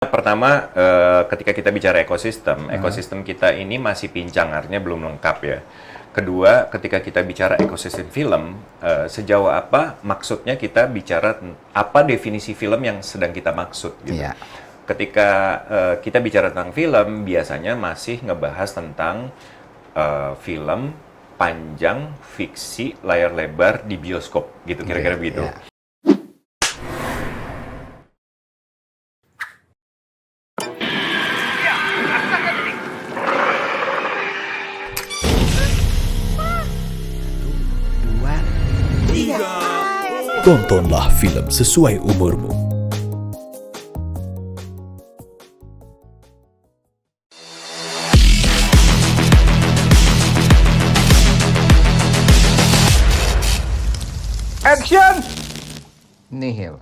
Pertama, ketika kita bicara ekosistem kita ini masih pincang, artinya belum lengkap ya. Kedua, ketika kita bicara ekosistem film, sejauh apa maksudnya kita bicara apa definisi film yang sedang kita maksud gitu. Iya. Ketika kita bicara tentang film, biasanya masih ngebahas tentang film panjang, fiksi, layar lebar di bioskop gitu, kira-kira begitu. Iya. Tontonlah film sesuai umurmu. Action! Nihil.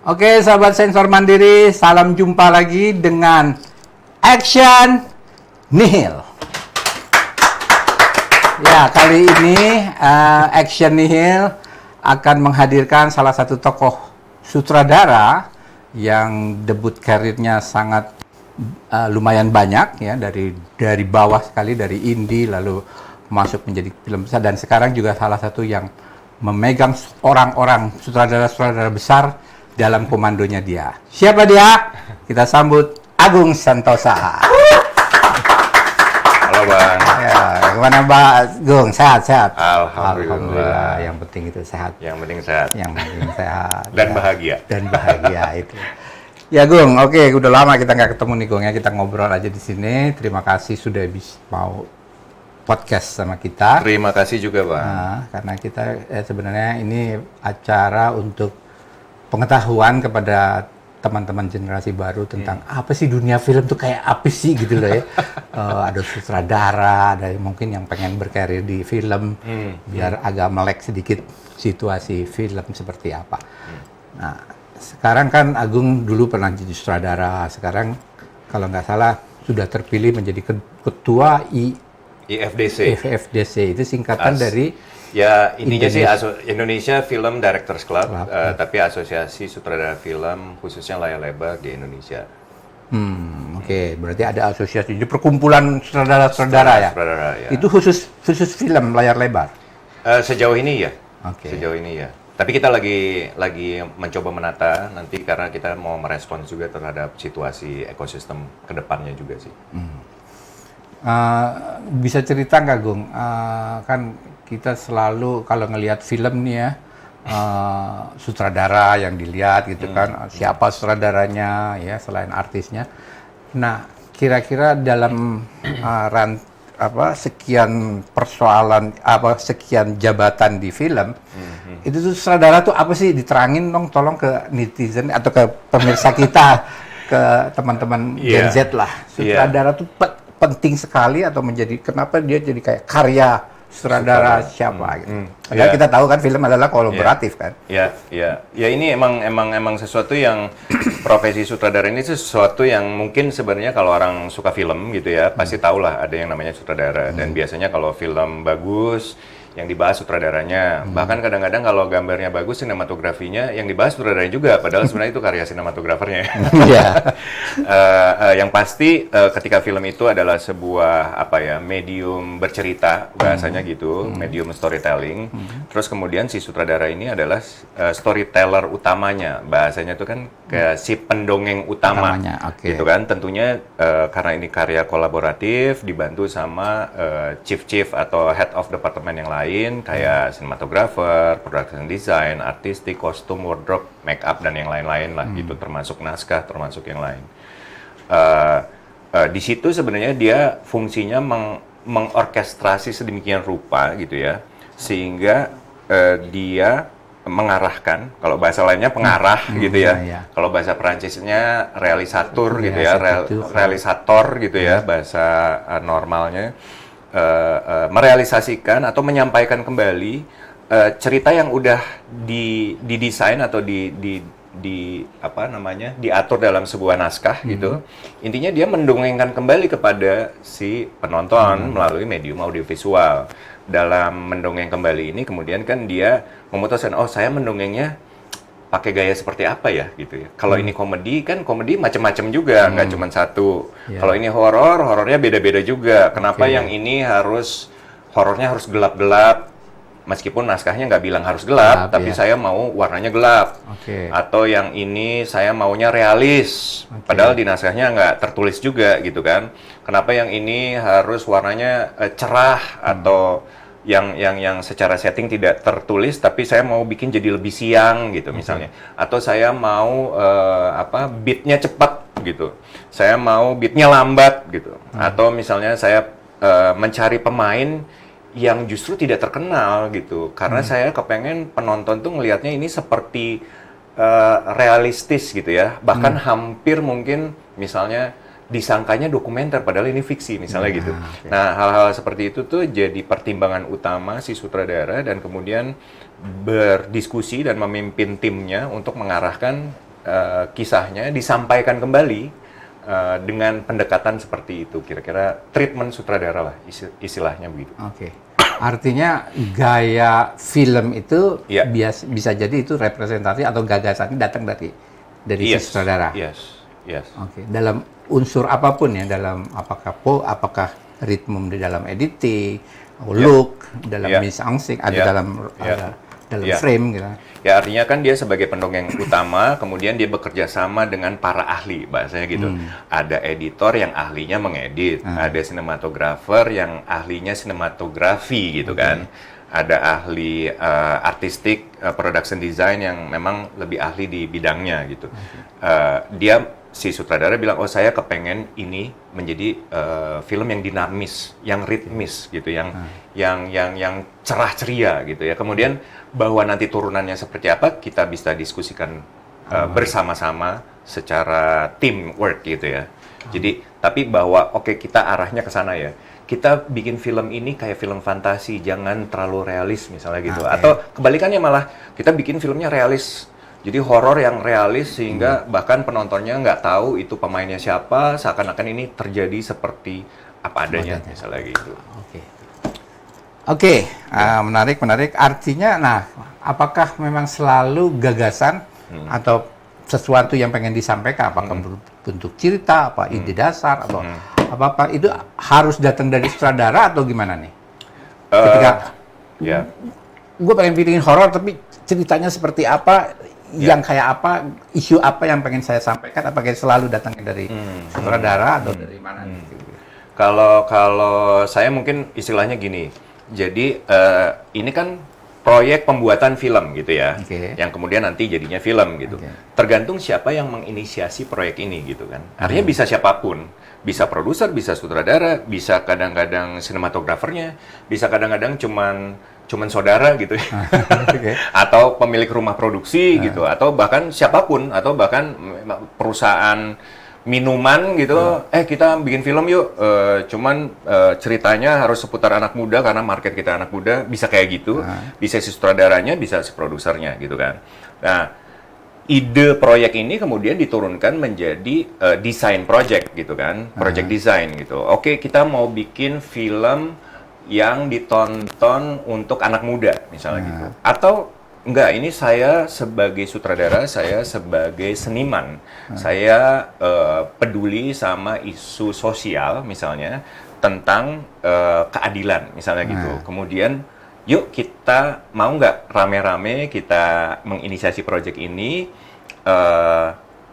Oke, sahabat sensor mandiri, salam jumpa lagi dengan Action Nihil. Ya, kali ini Action Nihil akan menghadirkan salah satu tokoh sutradara yang debut karirnya sangat lumayan banyak ya, dari bawah sekali, dari indie lalu masuk menjadi film besar, dan sekarang juga salah satu yang memegang orang-orang sutradara-sutradara besar dalam komandonya dia. Siapa dia? Kita sambut Agung Santosa. Halo Bang. Ya, gimana Mbak Gung? Sehat-sehat? Alhamdulillah. Yang penting itu sehat. Yang penting sehat. Yang penting sehat. Dan Ya. bahagia. Dan bahagia itu. Ya Gung, oke, udah lama kita nggak ketemu nih Gung ya. Kita ngobrol aja di sini. Terima kasih sudah mau podcast sama kita. Terima kasih juga Bang. Nah, karena kita sebenarnya ini acara untuk pengetahuan kepada teman-teman generasi baru tentang apa sih dunia film tuh kayak apa sih gitu loh ya. Ada sutradara, ada yang mungkin yang pengen berkarir di film, biar agak melek sedikit situasi film seperti apa. Nah, sekarang kan Agung dulu pernah jadi sutradara, sekarang kalau nggak salah sudah terpilih menjadi ketua IFDC, itu singkatan dari ya intinya sih Indonesia Film Directors Club, tapi asosiasi sutradara film khususnya layar lebar di Indonesia. Oke, berarti ada asosiasi, jadi perkumpulan sutradara-sutradara ya? Sutradara, ya. Itu khusus film layar lebar? Sejauh ini ya. Oke. Sejauh ini ya. Tapi kita lagi mencoba menata nanti karena kita mau merespons juga terhadap situasi ekosistem kedepannya juga sih. Bisa cerita nggak, Gung? Kan kita selalu kalau ngelihat film nih ya, sutradara yang dilihat gitu kan, siapa sutradaranya ya selain artisnya. Nah, kira-kira dalam sekian persoalan, sekian jabatan di film, itu tuh sutradara tuh apa sih? Diterangin dong, tolong ke netizen atau ke pemirsa kita, ke teman-teman Gen Z lah. Sutradara tuh penting sekali atau kenapa dia jadi kayak karya sutradara siapa gitu. Padahal kita tahu kan film adalah kolaboratif kan. Ya ini emang sesuatu yang profesi sutradara ini sesuatu yang mungkin sebenarnya kalau orang suka film gitu ya pasti tahulah ada yang namanya sutradara, dan biasanya kalau film bagus yang dibahas sutradaranya, bahkan kadang-kadang kalau gambarnya bagus sinematografinya yang dibahas sutradaranya juga, padahal sebenarnya itu karya sinematografernya. Yang pasti ketika film itu adalah sebuah medium bercerita bahasanya gitu, medium storytelling. Terus kemudian si sutradara ini adalah storyteller utamanya, bahasanya itu kan kayak si pendongeng utamanya, gitu kan. Tentunya karena ini karya kolaboratif dibantu sama chief atau head of department yang lain kayak sinematografer, production design, artistik, kostum, wardrobe, make up dan yang lain-lain lah gitu, termasuk naskah, termasuk yang lain. Di situ sebenarnya dia fungsinya mengorkestrasi sedemikian rupa gitu ya, sehingga dia mengarahkan, kalau bahasa lainnya pengarah gitu ya. Kalau bahasa Perancisnya realisator gitu ya, realisator gitu ya bahasa normalnya. Merealisasikan atau menyampaikan kembali cerita yang udah didesain atau diatur dalam sebuah naskah gitu. Intinya dia mendongengkan kembali kepada si penonton melalui medium audiovisual. Dalam mendongeng kembali ini kemudian kan dia memutuskan, oh saya mendongengnya pakai gaya seperti apa ya gitu ya. Kalau ini komedi kan komedi macam-macam juga, nggak cuma satu. Kalau ini horor, horornya beda-beda juga. Kenapa yang ini horornya harus gelap-gelap? Meskipun naskahnya nggak bilang harus gelap, tapi saya mau warnanya gelap. Atau yang ini saya maunya realis, padahal di naskahnya nggak tertulis juga gitu kan. Kenapa yang ini harus warnanya cerah atau yang secara setting tidak tertulis, tapi saya mau bikin jadi lebih siang gitu misalnya. Atau saya mau beatnya cepat gitu. Saya mau beatnya lambat gitu. Atau misalnya saya mencari pemain yang justru tidak terkenal gitu, karena saya kepengen penonton tuh ngelihatnya ini seperti realistis gitu ya, bahkan hampir mungkin misalnya disangkanya dokumenter padahal ini fiksi misalnya gitu. Nah, hal-hal seperti itu tuh jadi pertimbangan utama si sutradara dan kemudian berdiskusi dan memimpin timnya untuk mengarahkan kisahnya disampaikan kembali dengan pendekatan seperti itu, kira-kira treatment sutradara lah istilahnya begitu. Artinya gaya film itu bisa jadi itu representasi atau gagasannya datang dari si sutradara. Dalam unsur apapun ya, dalam apakah ritme di dalam editing, look, dalam mise-en-scène, ada dalam frame gitu. Ya artinya kan dia sebagai pendongeng utama, kemudian dia bekerja sama dengan para ahli, bahasanya gitu. Ada editor yang ahlinya mengedit, ada sinematografer yang ahlinya sinematografi gitu kan. Ada ahli artistik, production design yang memang lebih ahli di bidangnya gitu. Si sutradara bilang, oh saya kepengen ini menjadi film yang dinamis, yang ritmis gitu, yang cerah ceria gitu ya. Kemudian bahwa nanti turunannya seperti apa kita bisa diskusikan bersama-sama secara teamwork gitu ya. Jadi tapi bahwa oke, kita arahnya ke sana ya. Kita bikin film ini kayak film fantasi, jangan terlalu realis misalnya gitu. Atau kebalikannya malah kita bikin filmnya realis. Jadi horor yang realis sehingga bahkan penontonnya nggak tahu itu pemainnya siapa, seakan-akan ini terjadi seperti apa adanya misalnya gitu. Menarik. Artinya, apakah memang selalu gagasan atau sesuatu yang pengen disampaikan, apakah bentuk cerita, ide dasar, atau apa itu harus datang dari sutradara atau gimana nih? Ketika gue pengen bikin horor, tapi ceritanya seperti apa, yang kayak apa, isu apa yang pengen saya sampaikan, apakah selalu datangnya dari sutradara atau dari mana? Kalau saya mungkin istilahnya gini. Jadi ini kan proyek pembuatan film gitu ya, yang kemudian nanti jadinya film gitu. Tergantung siapa yang menginisiasi proyek ini gitu kan. Artinya bisa siapapun, bisa produser, bisa sutradara, bisa kadang-kadang sinematografernya, bisa kadang-kadang cuman saudara gitu ya. Atau pemilik rumah produksi gitu, atau bahkan siapapun, atau bahkan perusahaan minuman gitu, kita bikin film yuk, cuman ceritanya harus seputar anak muda karena market kita anak muda, bisa kayak gitu, bisa si sutradaranya, bisa si produsernya gitu kan. Nah, ide proyek ini kemudian diturunkan menjadi desain project gitu kan, project design gitu. Oke, kita mau bikin film yang ditonton untuk anak muda misalnya gitu, atau enggak, ini saya sebagai sutradara, saya sebagai seniman, saya peduli sama isu sosial misalnya, tentang keadilan misalnya gitu. Kemudian yuk kita mau nggak rame-rame kita menginisiasi proyek ini,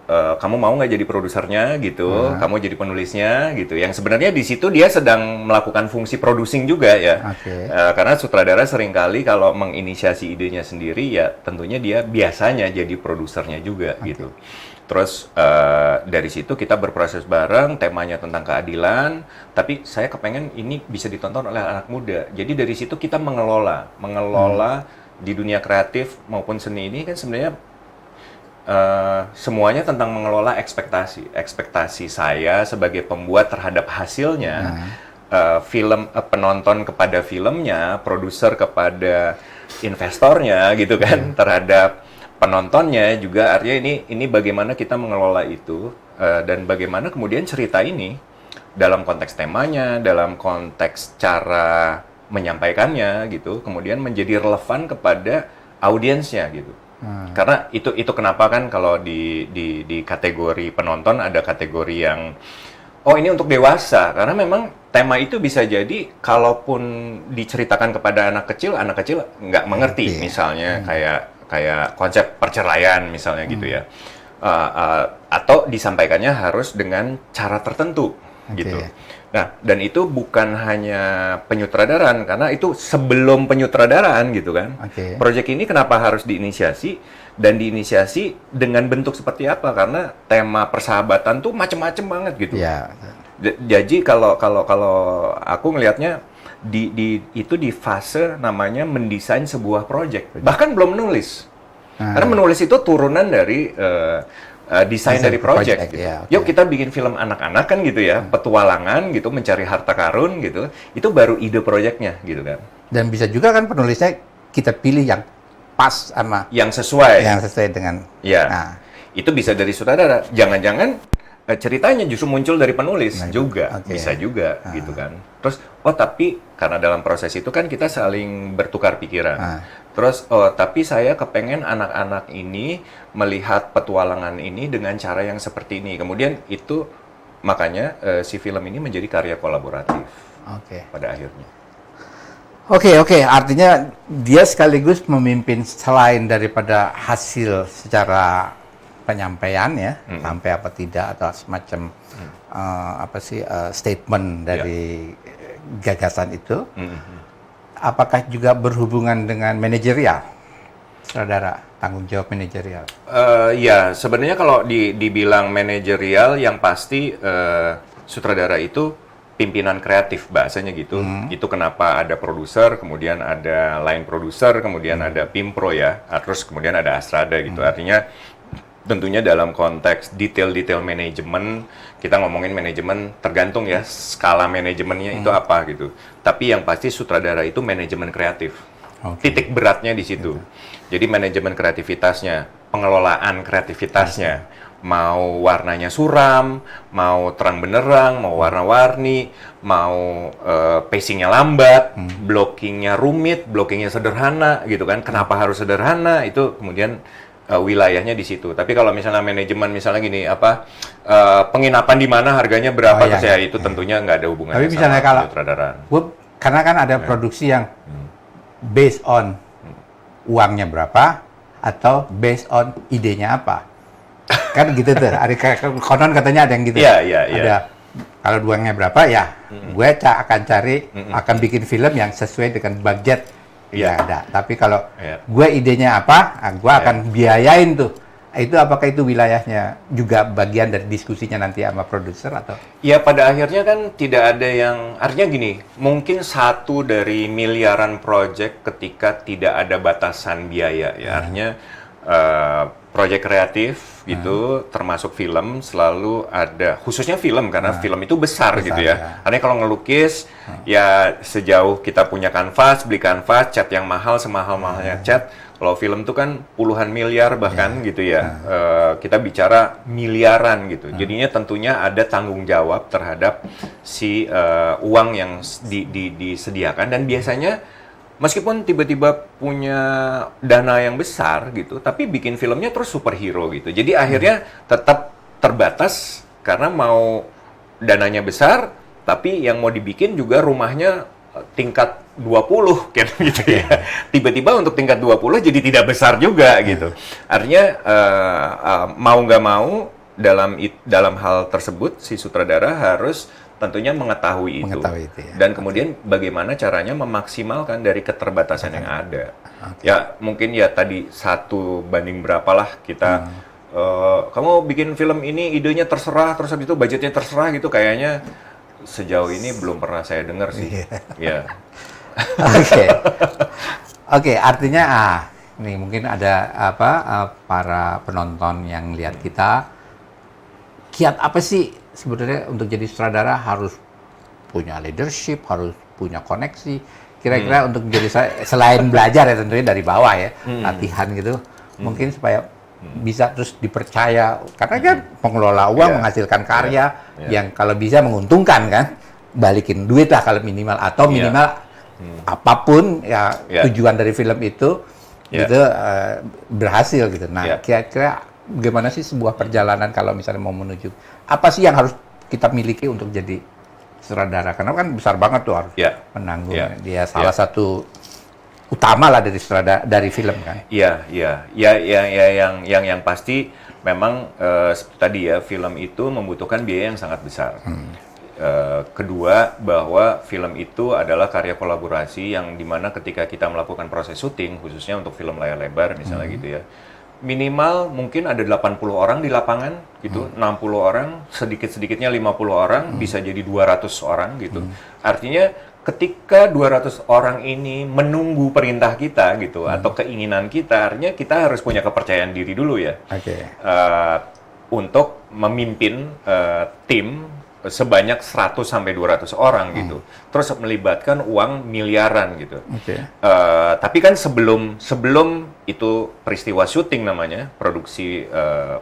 kamu mau nggak jadi produsernya gitu, kamu jadi penulisnya gitu. Yang sebenarnya di situ dia sedang melakukan fungsi producing juga ya. Karena sutradara seringkali kalau menginisiasi idenya sendiri ya tentunya dia biasanya jadi produsernya juga gitu. Terus dari situ kita berproses bareng, temanya tentang keadilan, tapi saya kepengen ini bisa ditonton oleh anak muda. Jadi dari situ kita mengelola di dunia kreatif maupun seni ini kan sebenarnya semuanya tentang mengelola ekspektasi saya sebagai pembuat terhadap hasilnya, penonton kepada filmnya, produser kepada investornya gitu kan, terhadap penontonnya juga. Artinya ini bagaimana kita mengelola itu, dan bagaimana kemudian cerita ini dalam konteks temanya, dalam konteks cara menyampaikannya gitu, kemudian menjadi relevan kepada audiensnya gitu. Karena itu kenapa kan kalau di kategori penonton ada kategori yang ini untuk dewasa, karena memang tema itu bisa jadi kalaupun diceritakan kepada anak kecil nggak mengerti. Misalnya kayak konsep perceraian misalnya gitu ya. Atau disampaikannya harus dengan cara tertentu gitu. Nah, dan itu bukan hanya penyutradaraan, karena itu sebelum penyutradaraan gitu kan. Proyek ini kenapa harus diinisiasi, dan diinisiasi dengan bentuk seperti apa? Karena tema persahabatan tuh macem-macem banget gitu. Jadi kalau aku ngelihatnya itu di fase namanya mendesain sebuah proyek, bahkan belum menulis. Karena menulis itu turunan dari desain dari project gitu. Yuk kita bikin film anak-anak kan gitu ya, petualangan gitu, mencari harta karun gitu. Itu baru ide proyeknya gitu kan. Dan bisa juga kan penulisnya kita pilih yang pas sama yang sesuai dengan itu bisa dari sutradara. Jangan-jangan ceritanya justru muncul dari penulis juga. Bisa juga gitu kan. Terus tapi karena dalam proses itu kan kita saling bertukar pikiran. Terus, tapi saya kepengen anak-anak ini melihat petualangan ini dengan cara yang seperti ini. Kemudian itu, makanya si film ini menjadi karya kolaboratif pada akhirnya. Oke. Artinya dia sekaligus memimpin selain daripada hasil secara penyampaian ya, sampai apa tidak, atau semacam statement dari gagasan itu. Apakah juga berhubungan dengan manajerial, saudara, tanggung jawab manajerial? Ya, sebenarnya kalau dibilang manajerial, yang pasti sutradara itu pimpinan kreatif, bahasanya gitu. Itu kenapa ada produser, kemudian ada line produser, kemudian ada pimpro ya, terus kemudian ada Astrada gitu. Artinya tentunya dalam konteks detail-detail manajemen, kita ngomongin manajemen tergantung ya skala manajemennya itu apa gitu. Tapi yang pasti sutradara itu manajemen kreatif. Titik beratnya di situ. Jadi manajemen kreativitasnya, pengelolaan kreativitasnya, mau warnanya suram, mau terang benderang, mau warna-warni, mau pacingnya lambat, blockingnya rumit, blockingnya sederhana gitu kan. Kenapa harus sederhana? Itu kemudian wilayahnya di situ. Tapi kalau misalnya manajemen, misalnya gini, penginapan di mana, harganya berapa, itu tentunya nggak ada hubungannya. Tapi misalnya kalau sutradaraan. Karena kan ada produksi yang based on uangnya berapa atau based on idenya apa, kan gitu tuh. Konon katanya ada yang gitu. Ada kalau uangnya berapa gue akan cari, akan bikin film yang sesuai dengan budget. Ada. Tapi kalau gue idenya apa, gue akan biayain tuh. Itu apakah itu wilayahnya juga bagian dari diskusinya nanti sama produser atau? Ya pada akhirnya kan tidak ada yang, artinya gini, mungkin satu dari miliaran project ketika tidak ada batasan biaya ya. Artinya proyek kreatif gitu, termasuk film, selalu ada, khususnya film, karena film itu besar gitu ya. Artinya kalau ngelukis, ya sejauh kita punya kanvas, beli kanvas, cat yang mahal, semahal-mahalnya cat. Kalau film itu kan puluhan miliar bahkan gitu ya. Kita bicara miliaran gitu. Jadinya tentunya ada tanggung jawab terhadap si uang yang disediakan, dan biasanya meskipun tiba-tiba punya dana yang besar gitu, tapi bikin filmnya terus superhero gitu. Jadi akhirnya tetap terbatas karena mau dananya besar, tapi yang mau dibikin juga rumahnya tingkat 20 kan gitu ya. Tiba-tiba untuk tingkat 20 jadi tidak besar juga gitu. Artinya mau nggak mau dalam hal tersebut si sutradara harus tentunya mengetahui itu ya. Dan kemudian bagaimana caranya memaksimalkan dari keterbatasan yang ada. Ya mungkin ya tadi 1 banding berapalah kita kamu bikin film ini idenya terserah, terus habis itu budgetnya terserah gitu, kayaknya sejauh ini belum pernah saya dengar sih. Oke, artinya nih mungkin ada para penonton yang lihat kita, kiat apa sih sebenarnya untuk jadi sutradara? Harus punya leadership, harus punya koneksi. Kira-kira untuk menjadi, selain belajar ya tentunya dari bawah ya, latihan gitu, mungkin supaya bisa terus dipercaya, karena kan pengelola uang menghasilkan karya yang kalau bisa menguntungkan kan, balikin duit lah kalau minimal, atau minimal apapun ya tujuan dari film itu Ya. gitu berhasil gitu. Nah, Ya. kira-kira bagaimana sih sebuah perjalanan kalau misalnya mau menuju apa sih yang harus kita miliki untuk jadi sutradara? Karena kan besar banget tuh harus Ya. menanggung. Ya. Dia salah satu utama lah dari sutradara dari film kan. Iya, iya, ya, yang pasti memang seperti tadi ya, film itu membutuhkan biaya yang sangat besar. Kedua, bahwa film itu adalah karya kolaborasi yang dimana ketika kita melakukan proses syuting, khususnya untuk film layar lebar misalnya gitu ya, minimal mungkin ada 80 orang di lapangan gitu, 60 orang, sedikit-sedikitnya 50 orang, bisa jadi 200 orang gitu. Artinya ketika 200 orang ini menunggu perintah kita gitu atau keinginan kita, artinya kita harus punya kepercayaan diri dulu ya. Oke. Untuk memimpin tim sebanyak 100 sampai 200 orang gitu. Terus melibatkan uang miliaran gitu. Oke. Tapi kan sebelum itu peristiwa syuting namanya, produksi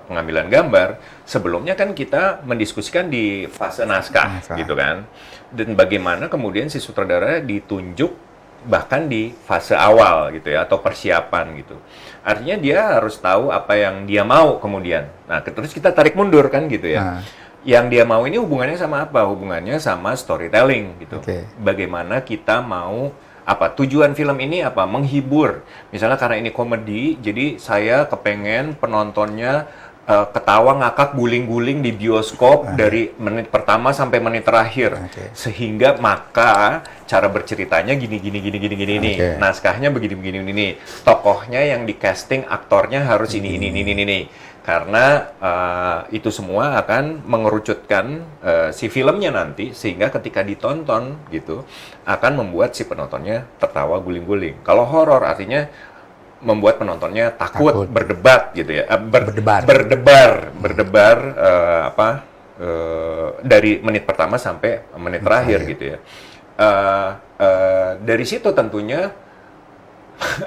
pengambilan gambar, sebelumnya kan kita mendiskusikan di fase naskah gitu kan. Dan bagaimana kemudian si sutradara ditunjuk bahkan di fase awal gitu ya, atau persiapan gitu. Artinya dia harus tahu apa yang dia mau kemudian. Nah, terus kita tarik mundur kan gitu ya. Yang dia mau ini hubungannya sama apa? Hubungannya sama storytelling gitu. Bagaimana kita mau apa? Tujuan film ini apa? Menghibur. Misalnya karena ini komedi, jadi saya kepengen penontonnya ketawa ngakak guling-guling di bioskop dari menit pertama sampai menit terakhir. Sehingga maka cara berceritanya gini nih. Naskahnya begini nih. Tokohnya yang di casting, aktornya harus ini. Karena itu semua akan mengerucutkan si filmnya nanti, sehingga ketika ditonton gitu akan membuat si penontonnya tertawa guling-guling. Kalau horor artinya membuat penontonnya takut. Berdebat gitu ya, berdebar dari menit pertama sampai menit terakhir gitu ya. Dari situ tentunya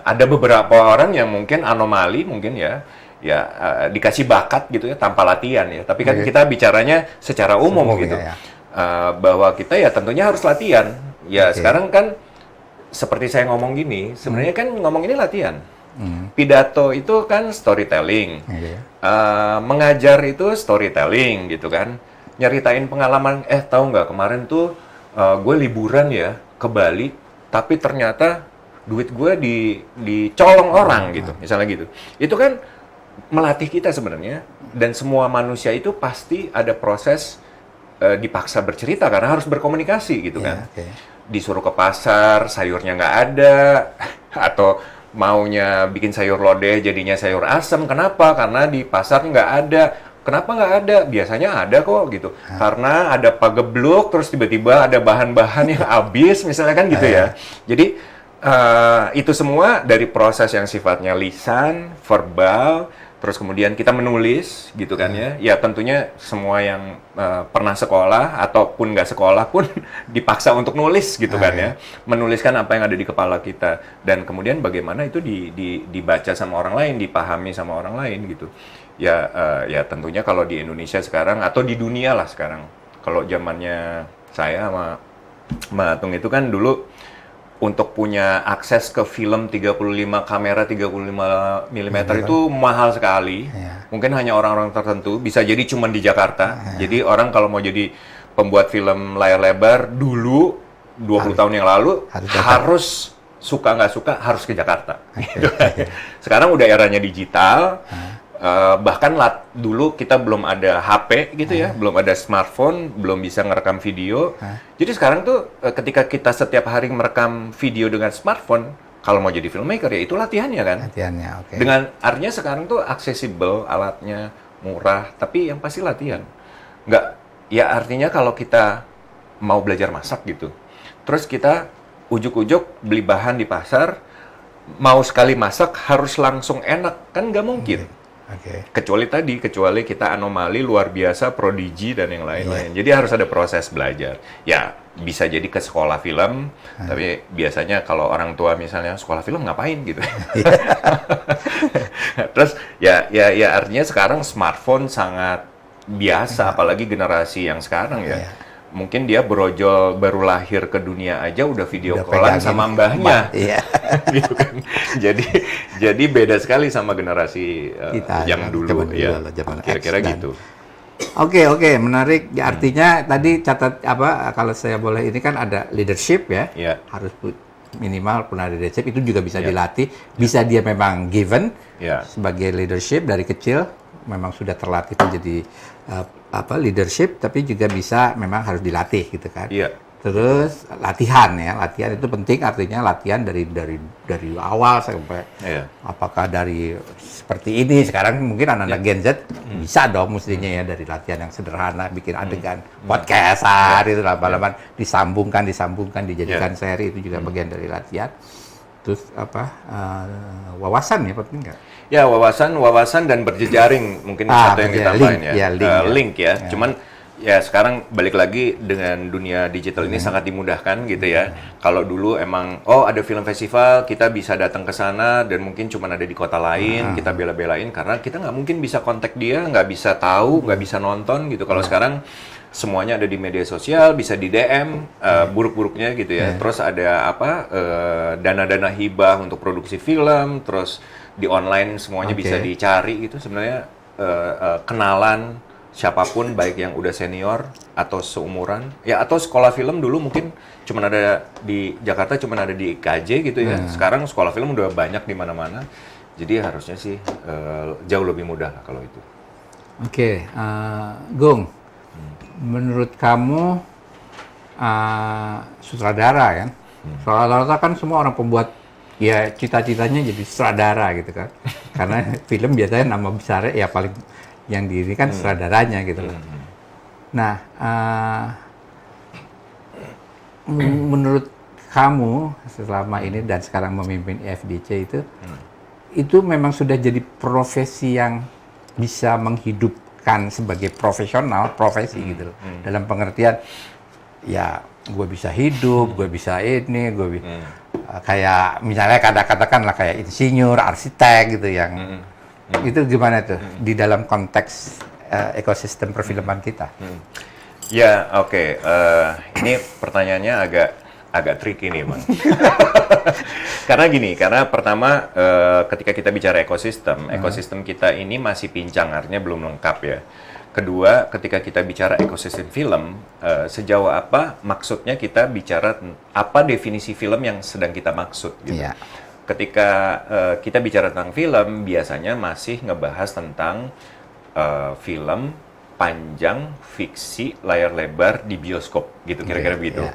ada beberapa orang yang mungkin anomali mungkin ya dikasih bakat gitu ya tanpa latihan ya. Tapi kan kita bicaranya secara umum gitu. Bahwa kita ya tentunya harus latihan. Ya sekarang kan seperti saya ngomong gini, sebenarnya kan ngomong ini latihan. Pidato itu kan storytelling. Mengajar itu storytelling gitu kan. Nyeritain pengalaman, tahu nggak kemarin tuh gue liburan ya ke Bali, tapi ternyata duit gue dicolong orang gitu, misalnya gitu. Itu kan melatih kita sebenarnya, dan semua manusia itu pasti ada proses dipaksa bercerita karena harus berkomunikasi gitu kan. Disuruh ke pasar, sayurnya nggak ada, atau maunya bikin sayur lodeh jadinya sayur asem. Kenapa? Karena di pasar nggak ada. Kenapa nggak ada? Biasanya ada kok gitu. Karena ada pagebluk, terus tiba-tiba ada bahan-bahan yang habis, misalnya kan gitu ya. Jadi itu semua dari proses yang sifatnya lisan, verbal, terus kemudian kita menulis gitu kan ya. Ya tentunya semua yang pernah sekolah ataupun nggak sekolah pun dipaksa untuk nulis gitu kan ya. Menuliskan apa yang ada di kepala kita, dan kemudian bagaimana itu dibaca sama orang lain, dipahami sama orang lain gitu. Ya tentunya kalau di Indonesia sekarang atau di dunia lah sekarang. Kalau zamannya saya sama Atung itu kan dulu untuk punya akses ke film 35 kamera 35 mm itu mahal sekali. Mungkin hanya orang-orang tertentu, bisa jadi cuma di Jakarta. Jadi orang kalau mau jadi pembuat film layar lebar dulu 20 tahun yang lalu harus suka nggak suka harus ke Jakarta. Sekarang udah eranya digital. Bahkan dulu kita belum ada HP gitu ya, belum ada smartphone, belum bisa ngerekam video. Jadi sekarang tuh ketika kita setiap hari merekam video dengan smartphone, kalau mau jadi filmmaker ya itu latihannya kan. Dengan artinya sekarang tuh accessible alatnya, murah, tapi yang pasti latihan. Ya artinya kalau kita mau belajar masak gitu, terus kita ujuk-ujuk beli bahan di pasar, mau sekali masak harus langsung enak, kan nggak mungkin. Kecuali kita anomali luar biasa, prodigi dan yang lain-lain. Jadi harus ada proses belajar. Ya bisa jadi ke sekolah film, tapi biasanya kalau orang tua misalnya sekolah film ngapain gitu. Terus ya artinya sekarang smartphone sangat biasa, apalagi generasi yang sekarang ya. mungkin dia brojol baru lahir ke dunia aja udah video Udah callan pegangin sama mbahnya. Iya. Gitu kan. Jadi beda sekali sama generasi Kita yang dulu zaman ya. dulu, zaman X Kira-kira dan- gitu. Oke, menarik. Ya, artinya tadi catat kalau saya boleh ini kan ada leadership ya. Iya. Harus minimal pernah leadership itu juga bisa dilatih. Bisa dia memang given Iya. sebagai leadership dari kecil memang sudah terlatih menjadi leadership, tapi juga bisa memang harus dilatih gitu kan. Iya. Terus latihan itu penting, artinya latihan dari awal sampai Iya. apakah dari seperti ini sekarang mungkin anak-anak Gen Z bisa dong mestinya ya dari latihan yang sederhana bikin adegan podcastan itu lama-lama disambungkan dijadikan seri itu juga bagian dari latihan. Terus wawasan ya penting nggak? Ya, wawasan dan berjejaring mungkin satu yang ditambahin ya. Link ya. Cuman ya sekarang balik lagi dengan dunia digital ini sangat dimudahkan gitu ya. Kalau dulu emang ada film festival, kita bisa datang ke sana dan mungkin cuma ada di kota lain, kita bela-belain karena kita nggak mungkin bisa kontak dia, nggak bisa tahu, nggak bisa nonton gitu. Kalau sekarang semuanya ada di media sosial, bisa di DM, buruk-buruknya gitu ya. Terus ada dana-dana hibah untuk produksi film, terus di online semuanya bisa dicari gitu. Sebenarnya kenalan siapapun baik yang udah senior atau seumuran ya atau sekolah film dulu mungkin cuma ada di Jakarta cuma ada di IKJ gitu ya. Sekarang sekolah film udah banyak di mana-mana. Jadi harusnya sih jauh lebih mudah lah kalau itu. Oke, Gung, menurut kamu sutradara kan? Sutradara kan semua orang pembuat ya cita-citanya jadi sutradara gitu kan. Karena film biasanya nama besarnya ya paling yang diri kan sutradaranya gitu loh. Nah, menurut kamu selama ini dan sekarang memimpin IFDC itu memang sudah jadi profesi yang bisa menghidupkan sebagai profesi gitu loh. Dalam pengertian ya gue bisa hidup, gue bisa ini, kayak misalnya katakanlah kayak insinyur, arsitek gitu yang itu gimana tuh di dalam konteks ekosistem perfilman kita? Ya, oke. Ini pertanyaannya agak tricky nih, Bang. Karena pertama ketika kita bicara ekosistem kita ini masih pincang, artinya belum lengkap ya. Kedua, ketika kita bicara ekosistem film, sejauh apa maksudnya kita bicara apa definisi film yang sedang kita maksud gitu. Yeah. Ketika kita bicara tentang film, biasanya masih ngebahas tentang film panjang, fiksi, layar lebar di bioskop, gitu kira-kira begitu.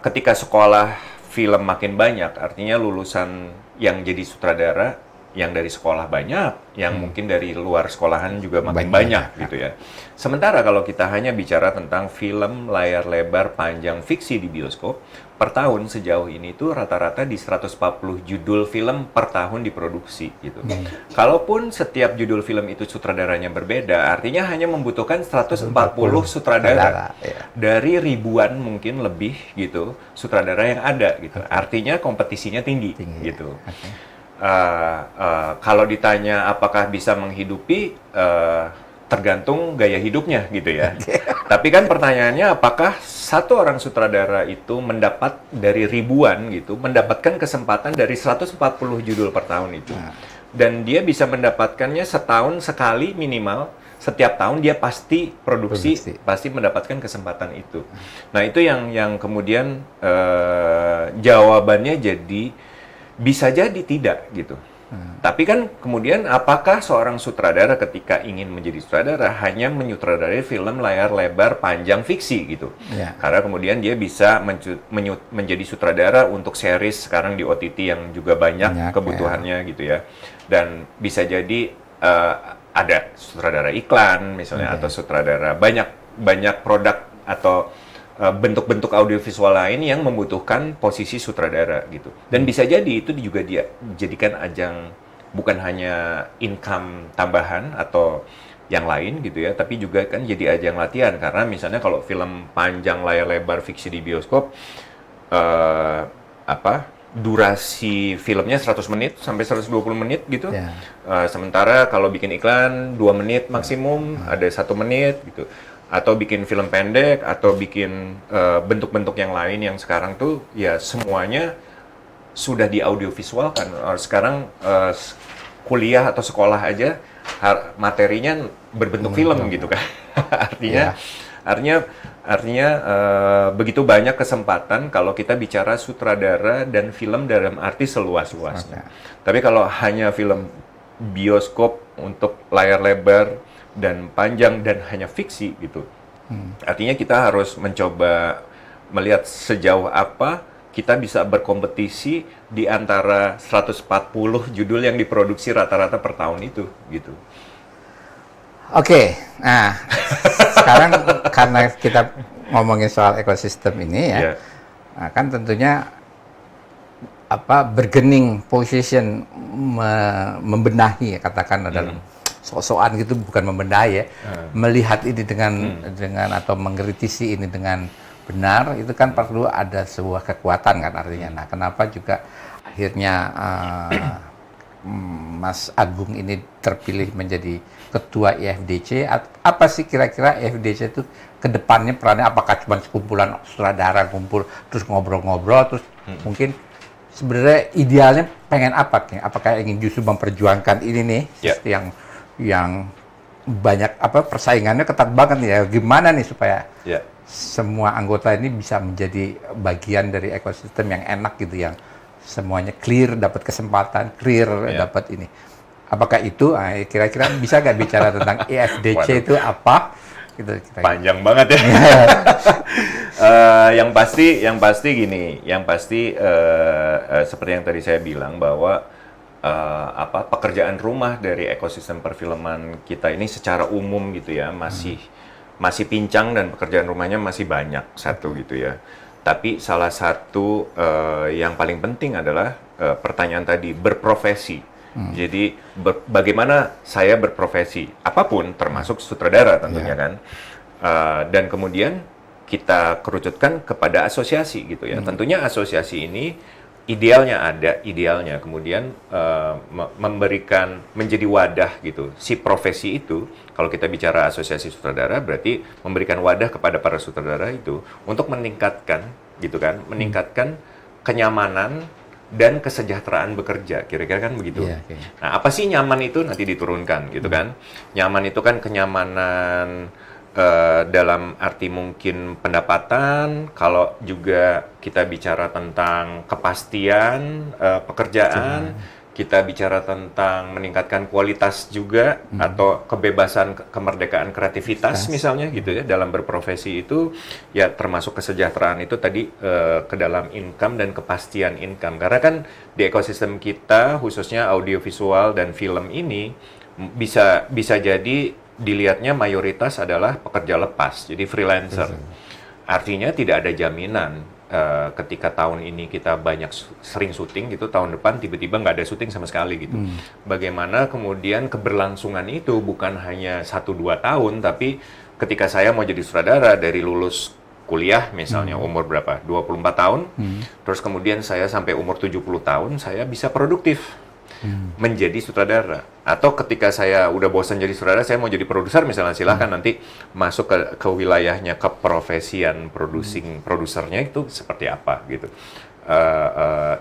Ketika sekolah film makin banyak, artinya lulusan yang jadi sutradara, yang dari sekolah banyak, yang mungkin dari luar sekolahan juga makin banyak gitu ya. Sementara kalau kita hanya bicara tentang film layar lebar panjang fiksi di bioskop, per tahun sejauh ini tuh rata-rata di 140 judul film per tahun diproduksi gitu. Kalaupun setiap judul film itu sutradaranya berbeda, artinya hanya membutuhkan 140 sutradara dari ribuan mungkin lebih gitu sutradara yang ada gitu. Artinya kompetisinya tinggi gitu. Kalau ditanya apakah bisa menghidupi, tergantung gaya hidupnya gitu ya. Tapi kan pertanyaannya apakah satu orang sutradara itu mendapat dari ribuan gitu, mendapatkan kesempatan dari 140 judul per tahun itu. Dan dia bisa mendapatkannya setahun sekali minimal, setiap tahun dia pasti produksi. Pasti mendapatkan kesempatan itu. Nah itu yang kemudian jawabannya jadi bisa jadi tidak gitu. Tapi kan kemudian apakah seorang sutradara ketika ingin menjadi sutradara hanya menyutradarai film layar lebar panjang fiksi gitu. Karena kemudian dia bisa menjadi sutradara untuk series sekarang di OTT yang juga banyak kebutuhannya gitu ya. Dan bisa jadi ada sutradara iklan misalnya atau sutradara banyak produk atau bentuk-bentuk audiovisual lain yang membutuhkan posisi sutradara gitu. Dan bisa jadi itu juga dia jadikan ajang bukan hanya income tambahan atau yang lain gitu ya, tapi juga kan jadi ajang latihan karena misalnya kalau film panjang layar lebar fiksi di bioskop durasi filmnya 100 menit sampai 120 menit gitu. Sementara kalau bikin iklan 2 menit maksimum, ada 1 menit gitu. atau bikin film pendek, atau bikin bentuk-bentuk yang lain yang sekarang tuh ya semuanya sudah di audiovisualkan. Sekarang kuliah atau sekolah aja materinya berbentuk film gitu kan. Artinya begitu banyak kesempatan kalau kita bicara sutradara dan film dalam arti seluas-luasnya. Tapi kalau hanya film bioskop untuk layar lebar dan panjang dan hanya fiksi gitu. Artinya kita harus mencoba melihat sejauh apa kita bisa berkompetisi di antara 140 judul yang diproduksi rata-rata per tahun itu gitu. Oke, nah sekarang karena kita ngomongin soal ekosistem ini ya, nah, kan tentunya bergening position membenahi ya, katakan dalam sok-sokan gitu, bukan membenahi ya, melihat ini dengan atau mengkritisi ini dengan benar, itu kan perlu ada sebuah kekuatan kan artinya. Nah, kenapa juga akhirnya Mas Agung ini terpilih menjadi ketua IFDC? Apa sih kira-kira IFDC itu kedepannya perannya? Apakah cuma sekumpulan sutradara kumpul terus ngobrol-ngobrol terus mungkin sebenarnya idealnya pengen apa nih? Apakah ingin justru memperjuangkan ini nih yang banyak persaingannya ketat banget nih ya? Gimana nih supaya semua anggota ini bisa menjadi bagian dari ekosistem yang enak gitu, yang semuanya clear, dapat kesempatan, clear, dapat ini. Apakah itu, kira-kira bisa nggak bicara tentang IFDC itu apa? Gitu, kira-kira. Panjang banget ya. Yang pasti gini, seperti yang tadi saya bilang bahwa pekerjaan rumah dari ekosistem perfilman kita ini secara umum gitu ya masih pincang dan pekerjaan rumahnya masih banyak satu gitu ya. Tapi salah satu yang paling penting adalah pertanyaan tadi, berprofesi. Jadi bagaimana saya berprofesi apapun, termasuk sutradara tentunya kan. Dan kemudian kita kerucutkan kepada asosiasi gitu ya. Tentunya asosiasi ini idealnya kemudian memberikan, menjadi wadah gitu si profesi itu. Kalau kita bicara asosiasi sutradara berarti memberikan wadah kepada para sutradara itu untuk meningkatkan gitu kan, meningkatkan kenyamanan dan kesejahteraan bekerja, kira-kira kan begitu. Nah, apa sih nyaman itu nanti diturunkan gitu kan. Nyaman itu kan kenyamanan dalam arti mungkin pendapatan, kalau juga kita bicara tentang kepastian pekerjaan, kita bicara tentang meningkatkan kualitas juga, atau kebebasan, kemerdekaan kreativitas misalnya gitu ya, dalam berprofesi itu ya termasuk kesejahteraan itu tadi ke dalam income dan kepastian income. Karena kan di ekosistem kita khususnya audiovisual dan film ini bisa jadi dilihatnya mayoritas adalah pekerja lepas, jadi freelancer. Artinya tidak ada jaminan ketika tahun ini kita sering syuting gitu, tahun depan tiba-tiba nggak ada syuting sama sekali gitu. Bagaimana kemudian keberlangsungan itu bukan hanya 1-2 tahun, tapi ketika saya mau jadi sutradara dari lulus kuliah misalnya umur berapa? 24 tahun, terus kemudian saya sampai umur 70 tahun, saya bisa produktif menjadi sutradara. Atau ketika saya udah bosan jadi sutradara, saya mau jadi produser misalnya, silahkan nanti masuk ke wilayahnya keprofesian produsernya itu seperti apa gitu.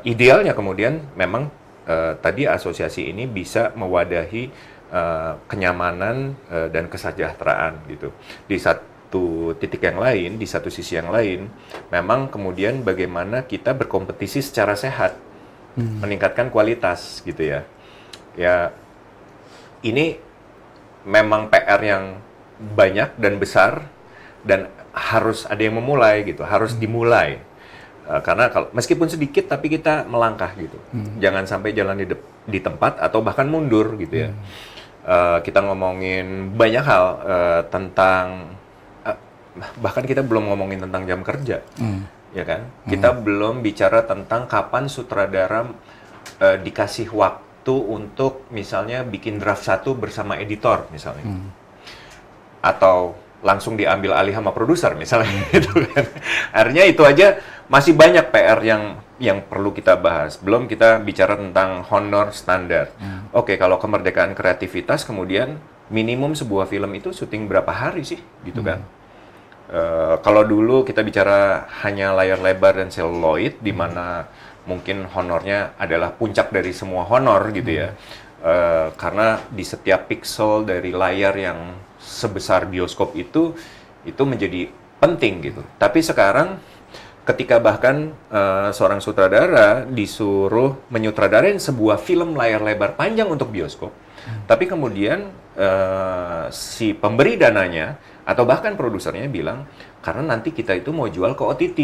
Idealnya kemudian memang tadi asosiasi ini bisa mewadahi kenyamanan dan kesejahteraan gitu. Di satu titik yang lain, di satu sisi yang lain, memang kemudian bagaimana kita berkompetisi secara sehat, meningkatkan kualitas gitu ya. Ya, ini memang PR yang banyak dan besar dan harus ada yang memulai gitu, harus dimulai. Karena meskipun sedikit tapi kita melangkah gitu. Jangan sampai jalan di tempat atau bahkan mundur gitu ya. Kita ngomongin banyak hal tentang bahkan kita belum ngomongin tentang jam kerja. Ya kan? Kita belum bicara tentang kapan sutradara dikasih waktu untuk misalnya bikin draft 1 bersama editor misalnya. Atau langsung diambil alih sama produser misalnya gitu kan. Artinya itu aja masih banyak PR yang perlu kita bahas. Belum kita bicara tentang honor standar. Oke, kalau kemerdekaan kreativitas kemudian minimum sebuah film itu syuting berapa hari sih gitu kan. Kalau dulu kita bicara hanya layar lebar dan seluloid, di mana mungkin honornya adalah puncak dari semua honor gitu ya. Karena di setiap pixel dari layar yang sebesar bioskop itu menjadi penting gitu. Tapi sekarang ketika bahkan seorang sutradara disuruh menyutradarain sebuah film layar lebar panjang untuk bioskop, tapi kemudian si pemberi dananya atau bahkan produsernya bilang, karena nanti kita itu mau jual ke OTT.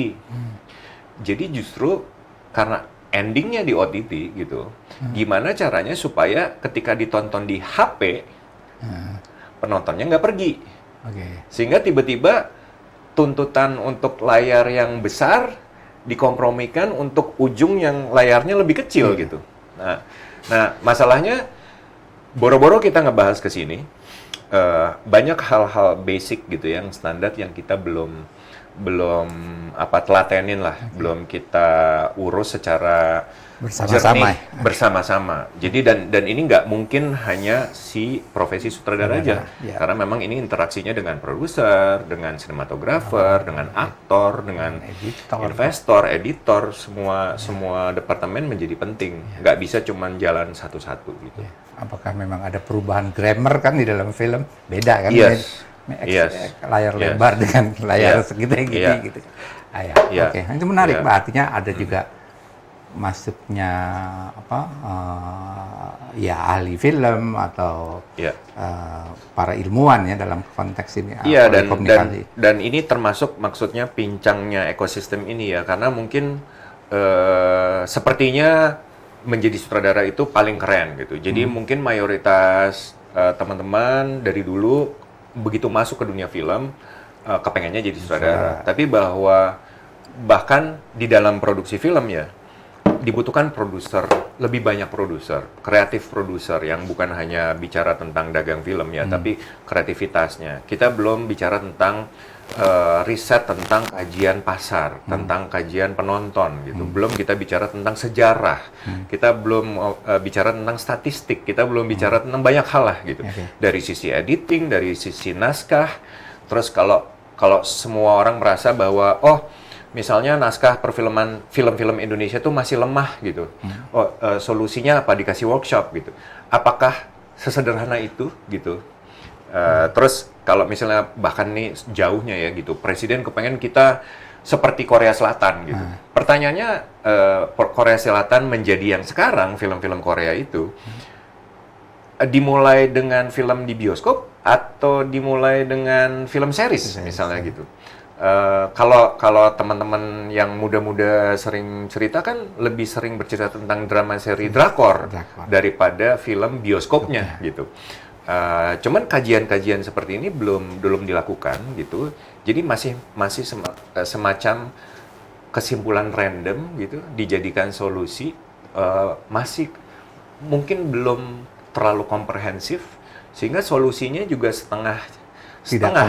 Jadi justru karena endingnya di OTT gitu, gimana caranya supaya ketika ditonton di HP, penontonnya nggak pergi. Sehingga tiba-tiba tuntutan untuk layar yang besar dikompromikan untuk ujung yang layarnya lebih kecil gitu. Nah, masalahnya boro-boro kita ngebahas ke sini, banyak hal-hal basic gitu yang standar yang kita belum telatenin lah, belum kita urus secara bersama-sama. Jadi dan ini nggak mungkin hanya si profesi sutradara aja, karena memang ini interaksinya dengan produser, dengan sinematografer, dengan aktor, dengan investor, editor, semua departemen menjadi penting. Nggak bisa cuman jalan satu-satu gitu. Apakah memang ada perubahan grammar kan di dalam film? Beda kan? Layar lebar dengan layar segede gitu. Oke, itu menarik, Pak. Artinya ada juga masuknya ahli film atau para ilmuwan ya dalam konteks ini. Dan ini termasuk maksudnya pincangnya ekosistem ini ya, karena mungkin sepertinya menjadi sutradara itu paling keren gitu. Jadi mungkin mayoritas teman-teman dari dulu begitu masuk ke dunia film kepengennya jadi sutradara. Tapi bahkan di dalam produksi film ya dibutuhkan produser, lebih banyak produser, kreatif produser yang bukan hanya bicara tentang dagang film ya, tapi kreativitasnya. Kita belum bicara tentang riset tentang kajian pasar, tentang kajian penonton gitu. Belum kita bicara tentang sejarah. Kita belum bicara tentang statistik. Kita belum bicara tentang banyak hal lah gitu. Dari sisi editing, dari sisi naskah. Terus kalau semua orang merasa bahwa misalnya naskah perfilman film-film Indonesia itu masih lemah gitu. Solusinya apa? Dikasih workshop gitu. Apakah sesederhana itu gitu? Terus kalau misalnya bahkan nih jauhnya ya gitu, presiden kepengen kita seperti Korea Selatan gitu. Pertanyaannya, Korea Selatan menjadi yang sekarang film-film Korea itu dimulai dengan film di bioskop atau dimulai dengan film series misalnya gitu. Kalau teman-teman yang muda-muda sering cerita kan lebih sering bercerita tentang drama seri drakor daripada film bioskopnya gitu. Cuman kajian-kajian seperti ini belum dilakukan gitu. Jadi masih semacam kesimpulan random gitu dijadikan solusi, masih mungkin belum terlalu komprehensif sehingga solusinya juga tidak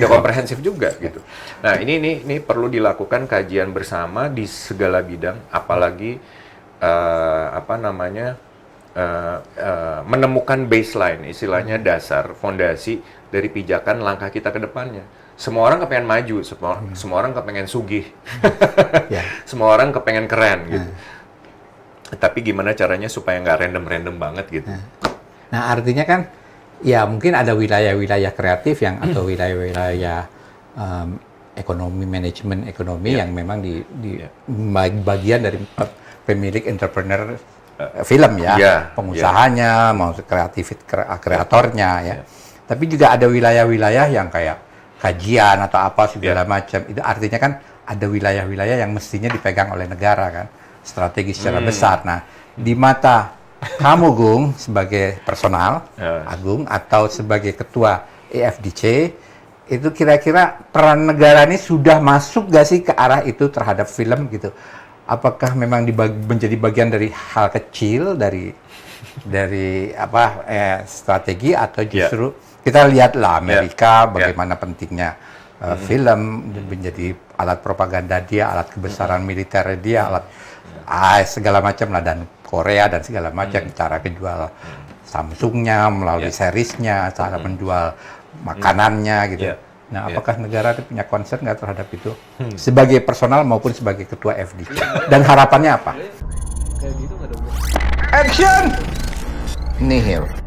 komprehensif juga gitu. Nah, ini perlu dilakukan kajian bersama di segala bidang, apalagi menemukan baseline, istilahnya dasar, fondasi dari pijakan langkah kita ke depannya. Semua orang kepengen maju, semua orang kepengen sugih, semua orang kepengen keren gitu. Tapi gimana caranya supaya nggak random banget gitu? Nah, artinya kan, ya mungkin ada wilayah-wilayah kreatif atau wilayah-wilayah ekonomi, manajemen ekonomi yang memang di bagian dari pemilik entrepreneur film ya, pengusahanya, mau kreatornya ya. Tapi juga ada wilayah-wilayah yang kayak kajian atau apa segala macam. Itu artinya kan ada wilayah-wilayah yang mestinya dipegang oleh negara kan, strategi secara besar. Nah, di mata kamu Gung sebagai personal Agung atau sebagai ketua EFDC, itu kira-kira peran negara ini sudah masuk gak sih ke arah itu terhadap film gitu? Apakah memang menjadi bagian dari hal kecil dari strategi atau justru kita lihatlah Amerika bagaimana pentingnya film menjadi alat propaganda dia, alat kebesaran militer dia, alat segala macam lah, dan Korea dan segala macam cara menjual Samsungnya melalui seriesnya, cara menjual makanannya gitu. Nah, apakah negara punya concern nggak terhadap itu? Sebagai personal maupun sebagai ketua FD. Dan harapannya apa? Action! Nihil.